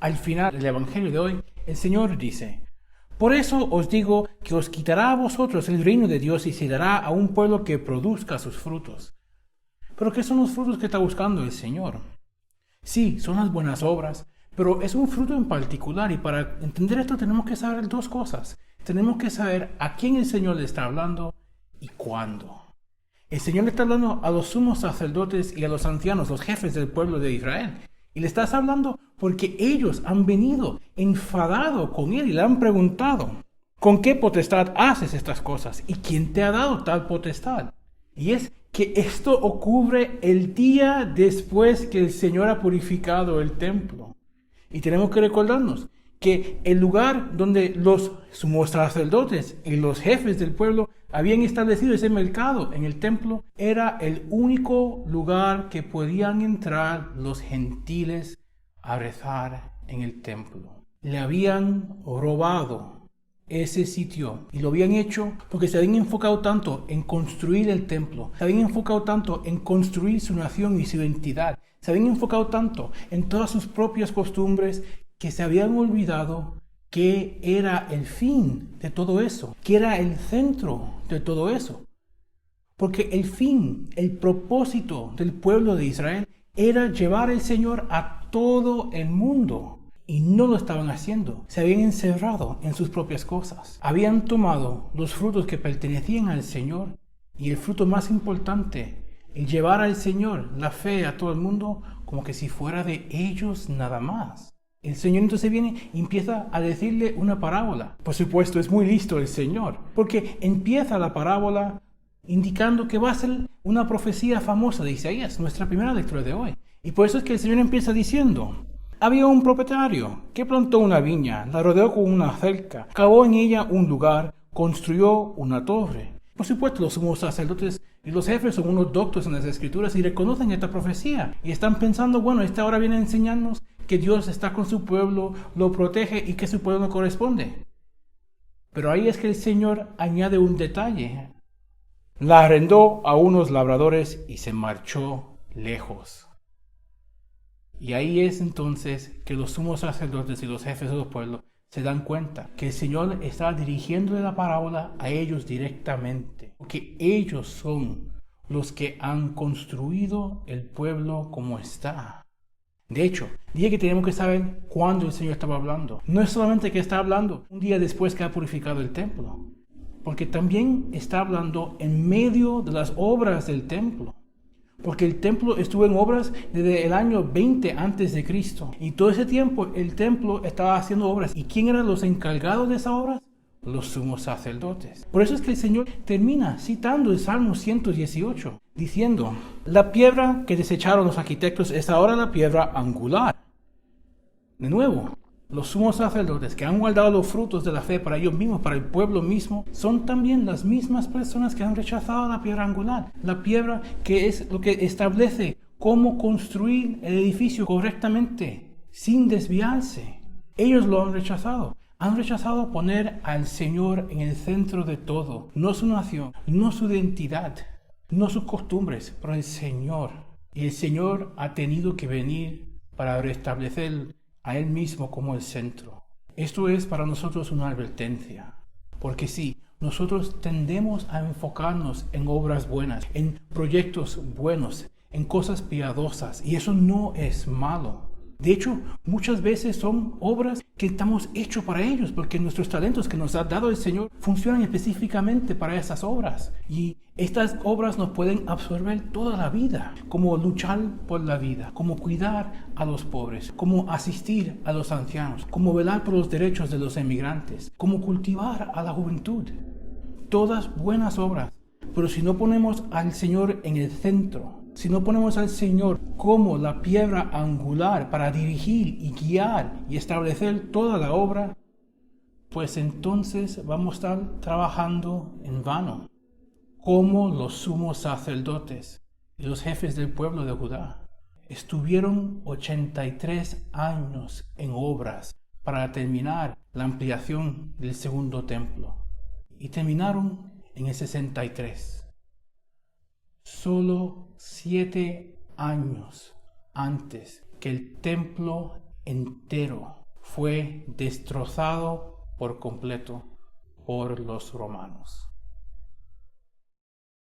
al final del Evangelio de hoy, el Señor dice: por eso os digo que os quitará a vosotros el reino de Dios y se dará a un pueblo que produzca sus frutos. ¿Pero qué son los frutos que está buscando el Señor? Sí, son las buenas obras, pero es un fruto en particular, y para entender esto tenemos que saber dos cosas. Tenemos que saber a quién el Señor le está hablando y cuándo. El Señor le está hablando a los sumos sacerdotes y a los ancianos, los jefes del pueblo de Israel. Y le estás hablando porque ellos han venido enfadados con él y le han preguntado: ¿con qué potestad haces estas cosas? ¿Y quién te ha dado tal potestad? Y es que esto ocurre el día después que el Señor ha purificado el templo. Y tenemos que recordarnos que el lugar donde los sumos sacerdotes y los jefes del pueblo habían establecido ese mercado en el templo era el único lugar que podían entrar los gentiles a rezar en el templo. Le habían robado ese sitio y lo habían hecho porque se habían enfocado tanto en construir el templo, se habían enfocado tanto en construir su nación y su identidad, se habían enfocado tanto en todas sus propias costumbres que se habían olvidado que era el fin de todo eso, que era el centro de todo eso. Porque el fin, el propósito del pueblo de Israel era llevar al Señor a todo el mundo. Y no lo estaban haciendo. Se habían encerrado en sus propias cosas. Habían tomado los frutos que pertenecían al Señor, y el fruto más importante, el llevar al Señor la fe a todo el mundo, como que si fuera de ellos nada más. El Señor entonces viene y empieza a decirle una parábola. Por supuesto, es muy listo el Señor, porque empieza la parábola indicando que va a ser una profecía famosa de Isaías, nuestra primera lectura de hoy. Y por eso es que el Señor empieza diciendo: había un propietario que plantó una viña, la rodeó con una cerca, cavó en ella un lugar, construyó una torre. Por supuesto, los sumos sacerdotes y los jefes son unos doctos en las Escrituras y reconocen esta profecía. Y están pensando: bueno, esta hora viene a enseñarnos que Dios está con su pueblo, lo protege y que su pueblo no corresponde. Pero ahí es que el Señor añade un detalle. La arrendó a unos labradores y se marchó lejos. Y ahí es entonces que los sumos sacerdotes y los jefes de los pueblos se dan cuenta que el Señor está dirigiendo la parábola a ellos directamente, porque ellos son los que han construido el pueblo como está. De hecho, dije que tenemos que saber cuándo el Señor estaba hablando. No es solamente que está hablando un día después que ha purificado el templo, porque también está hablando en medio de las obras del templo. Porque el templo estuvo en obras desde el año 20 antes de Cristo. Y todo ese tiempo el templo estaba haciendo obras. ¿Y quién eran los encargados de esas obras? Los sumos sacerdotes. Por eso es que el Señor termina citando el Salmo 118, diciendo: la piedra que desecharon los arquitectos es ahora la piedra angular. De nuevo, los sumos sacerdotes que han guardado los frutos de la fe para ellos mismos, para el pueblo mismo, son también las mismas personas que han rechazado la piedra angular, la piedra que es lo que establece cómo construir el edificio correctamente, sin desviarse. Ellos lo han rechazado. Han rechazado poner al Señor en el centro de todo, no su nación, no su identidad, no sus costumbres, pero el Señor. Y el Señor ha tenido que venir para restablecer a Él mismo como el centro. Esto es para nosotros una advertencia, porque sí, nosotros tendemos a enfocarnos en obras buenas, en proyectos buenos, en cosas piadosas, y eso no es malo. De hecho, muchas veces son obras que estamos hechos para ellos, porque nuestros talentos que nos ha dado el Señor funcionan específicamente para esas obras. Y estas obras nos pueden absorber toda la vida, como luchar por la vida, como cuidar a los pobres, como asistir a los ancianos, como velar por los derechos de los emigrantes, como cultivar a la juventud. Todas buenas obras. Pero si no ponemos al Señor en el centro, si no ponemos al Señor como la piedra angular para dirigir y guiar y establecer toda la obra, pues entonces vamos a estar trabajando en vano, como los sumos sacerdotes y los jefes del pueblo de Judá. Estuvieron 83 años en obras para terminar la ampliación del segundo templo y terminaron en el 63. Solo 7 años antes que el templo entero fue destrozado por completo por los romanos.